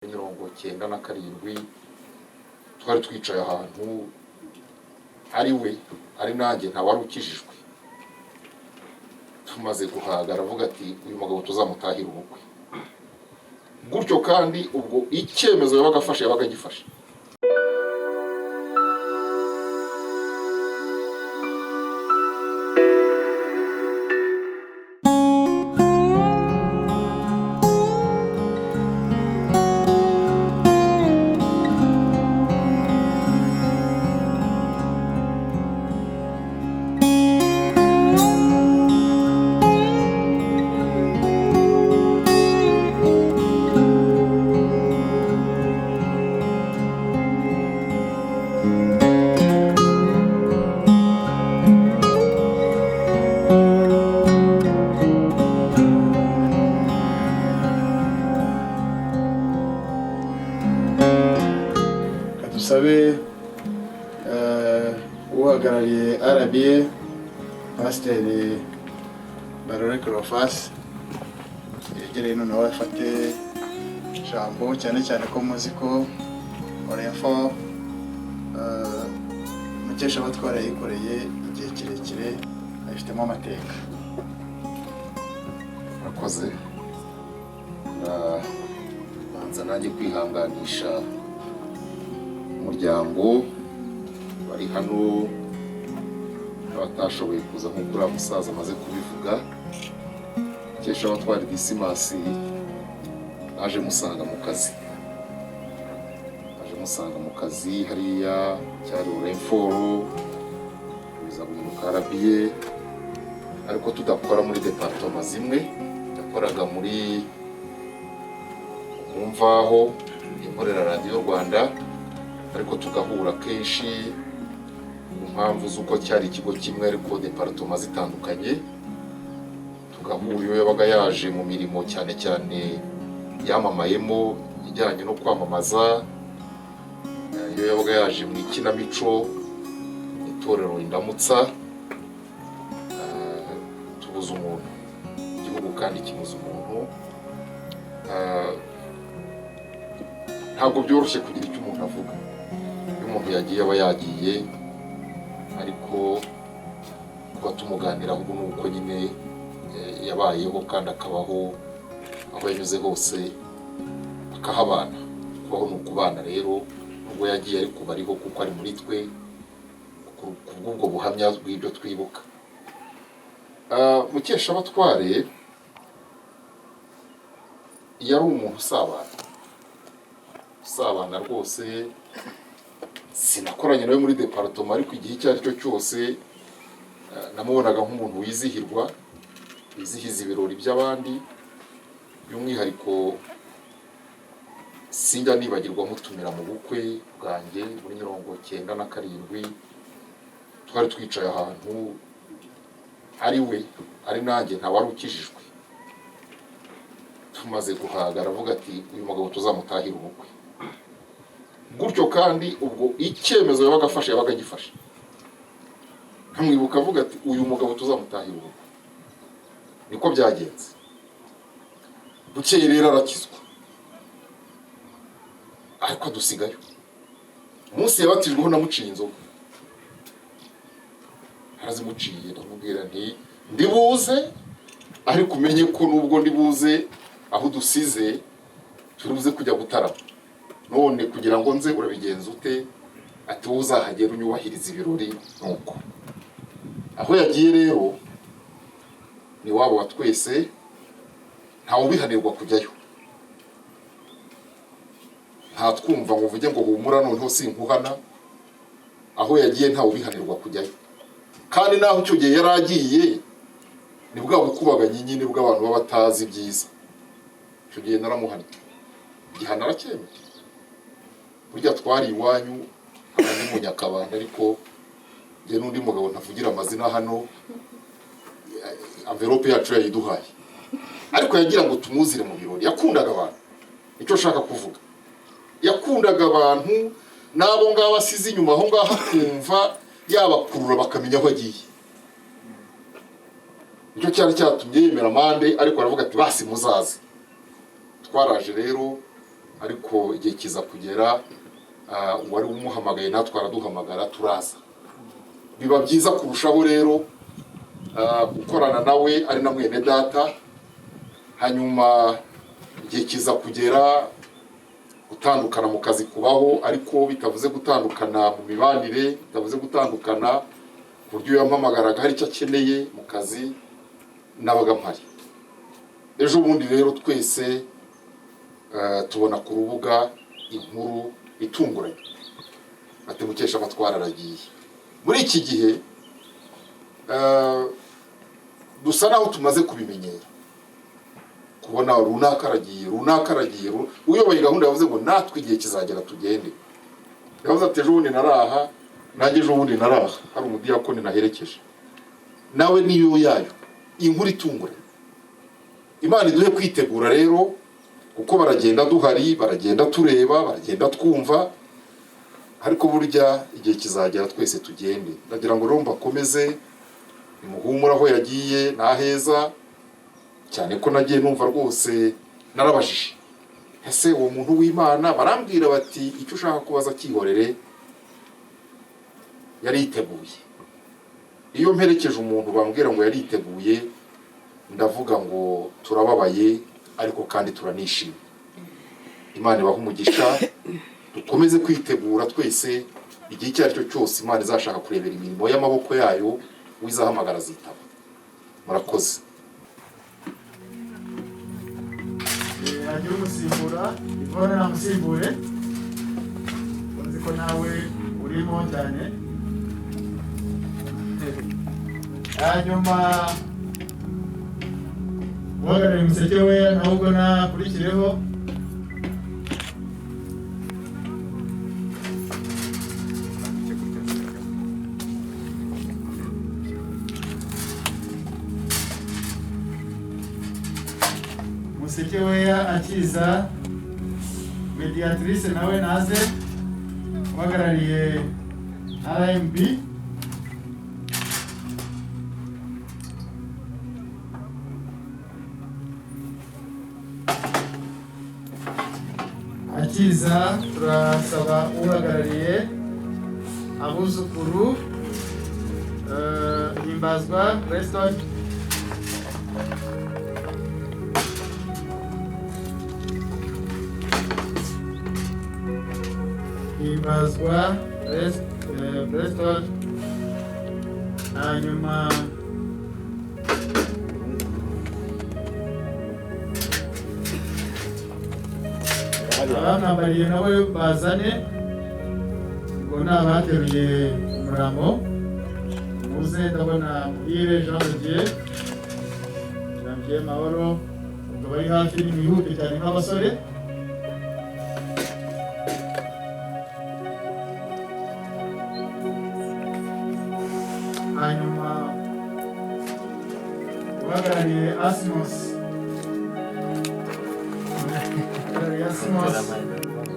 97 twari twicaye ahantu ari we ari nanjye nta wari ukijijwe tumaze guhaga aravuga ati uyu mugabo tuzamutahira ubukwe gutyo kandi ubwo icyemezo yabagafashe yabagagifashe Sabe uhagarariye RBA Pasiteri Barore Cleophas yegereye none wafate ijambo cyane ko muzi ko Orinfo mukesha batwara yikoreye igihe kirekire afitemo amateka. Murakoze banza nanjye kwihanganisha umuryango bari hano abatashoboye kuza nk'uko uriya musaza amaze kubivuga. Kesha abatwara Disimasi aje musanga mu kazi hariya cyari Orinfo biza guhinduka RBA ariko tudakora muri departement zimwe yakoraga muri Mumvaho inkorera Radio Rwanda ariko tugahura kenshi impamvu z'uko cyari ikigo kimwe ariko departement zitandukanye tugahura iyo yabaga yaje mu mirimo cyane yamamayemo ijyanye no kwamamaza iyo yabaga yaje mu ikinamico itorero Indamutsa tubuza umuntu igihugu kandi kibuza umuntu ntabwo byoroshye kugira icyo umuntu avuga umuntu yagiye aba yagiye ariko kuba tumuganiraho ubu nuko nyine yabayeho kandi akabaho aho yanyuze hose akahabana kubaho ni ukubana rero nubwo yagiye ariko bariho kuko ari muri twe kubw'ubwo buhamya bw'ibyo twibuka. Mukesha abatware yari umuntu usabana rwose. Sinakoranye nawe muri departement ariko igihe icyo ari cyo cyose namubonaga nk'umuntu wizihiza ibirori by'abandi by'umwihariko sinjya nibagirwa mutumira mu bukwe bwanjye muri 97 twari twicaye ahantu ari we ari nanjye nta wari ukijijwe tumaze guhaga aravuga ati uyu mugabo tuzamutahira ubukwe gutyo kandi ubwo icyemezo yabagafashe yabagagifashe nkamwibuka avuga ati uyu mugabo tuzamutahira ubukwe niko byagenze. Bukeye rero arakizwa ariko adusigayo umunsi yabatijweho namuciye inzoga arazimuciye ndamubwira nti ndibuze ariko umenye ko nubwo ndibuze aho dusize turibuze kujya gutarama none kugira ngo nze urabigenza ute ati uzahagera unyubahiriza ibirori nuko aho yagiye rero ni wabo wa twese ntawe ubihanirwa kujyayo nta twumva ngo uvuge ngo humura noneho sinkuhana aho yagiye ntawe ubihanirwa kujyayo kandi naho icyo gihe yaragiye ni bwa bukubaganye nyine bw'abantu baba batazi byiza icyo gihe naramuhanye igihano aracyemeye burya twari iwanyu abandi mu Nyakabanda ariko njye n'undi mugabo ntavugira amazina hano envelope yacu yayiduhaye ariko yagira ngo tumuzire mu birori yakundaga abantu icyo shaka kuvuga yakundaga abantu nabo ngabo asize inyuma aho ngaho akumva yabakurura bakamenya aho agiye icyo cyari cyatumye yemera amande ariko aravuga ati basi muzaze twaraje rero ariko igihe kiza kugera wari umuhamagaye natwe araduhamagara turaza. Biba byiza kurushaho rero gukorana nawe ari na mwene data, hanyuma igihe kiza kugera gutandukana mu kazi kubaho, ariko bitavuze gutandukana mu mibanire, bitavuze gutandukana ku buryo yampamagaraga hari icyo akeneye mu kazi nabaga mpari. Ejo bundi rero twese tubona ku rubuga inkuru itunguranye ati Mukeshamatwara aragiye. Muri iki gihe dusa naho tumaze kubimenyera, kubona runaka aragiye, uyoboye gahunda yavuze ngo natwe igihe kizagera tugende. Yavuze ati ejo bundi naraha, nanjye ejo bundi naraha, hari umudiyakoni naherekeje nawe niyo yayo. Inkuru itunguranye. Imana iduhe kwitegura rero, kuko baragenda duhari, baragenda tureba, baragenda twumva, ariko burya igihe kizagera twese tugende. Ndagira ngo rero mbakomeze, nimuhumura aho yagiye naheza, cyane ko nagiye numva rwose narabajije, ese uwo muntu w'Imana, barambwira bati icyo ushaka kubaza kihorere, yariteguye. Iyo mperekeje umuntu bambwira ngo yariteguye, ndavuga ngo turababaye ariko kandi turanishimye. Imana ibahe umugisha, dukomeze kwitegura twese, igihe icyo ari cyo cyose Imana izashaka kurebera imirimo y'amaboko yayo, wizahamagara azitaba. Murakoze. Hagira umusimbura, Yvonne namusimbure, uzi ko nawe urimo cyane. Hanyuma uhagarariye Umuseke we nawe ubwo nakurikireho. Umuseke we akiza, Mediatrice nawe naze, uhagarariye RMB. Akiza turasaba uhagarariye abuzukuru, Himbazwa Preston. Himbazwa Preston. Hanyuma abamwambariye nawe bazane, ngo ni abateruye umurambo. Muze, ndabona Muhire Jean de Dieu Mahoro, ngo bari hafi, nimwihute cyane nk'abasore. Hanyuma uhagarariye Asmos,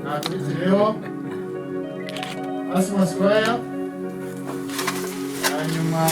nakurikireho Asmos Choir. Hanyuma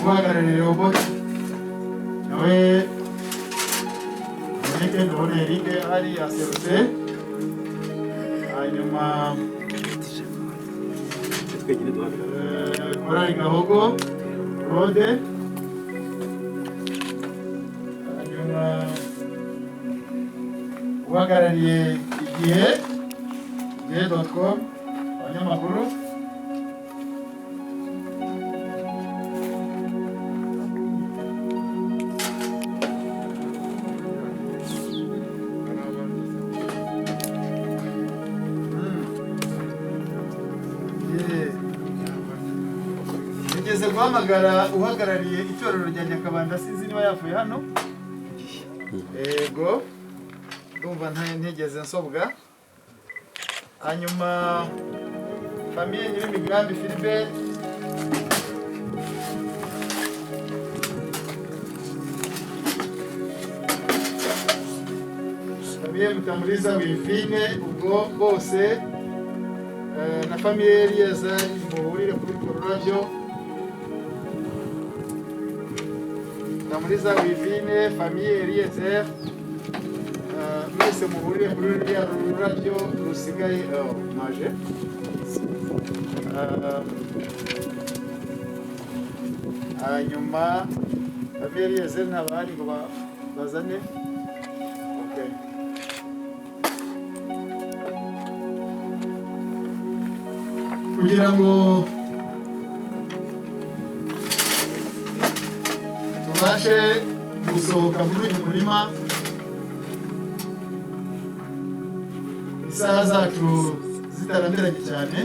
uhagarariye Robot nawe Mweneke, ndabona Eric ari aserutse. Hanyuma Korali Gahogo Rode. Hanyuma uhagarariye igihe.com abanyamakuru. Nigeze guhamagara uhagarariye itorero rya Nyakabanda, sinzi niba yavuye hano. Ego, ndumva ntigeze nsobwa. Hanyuma famiye Nyirimigambi Philbert. Famiye Mutamuriza Wivine, ubwo bose na famiye Eliezer muhurire kuri urwo rurabyo. Mutamuriza Wivine, famiye Eliezer, mwese muhurire kuri ruriya rurabyo rusigaye maje. Hanyuma Abeli Yezer ntabari ngo bazane. Okay. Kugira ngo tubashe gusohoka muri uyu murima, isaha zacu zitarambiranye cyane,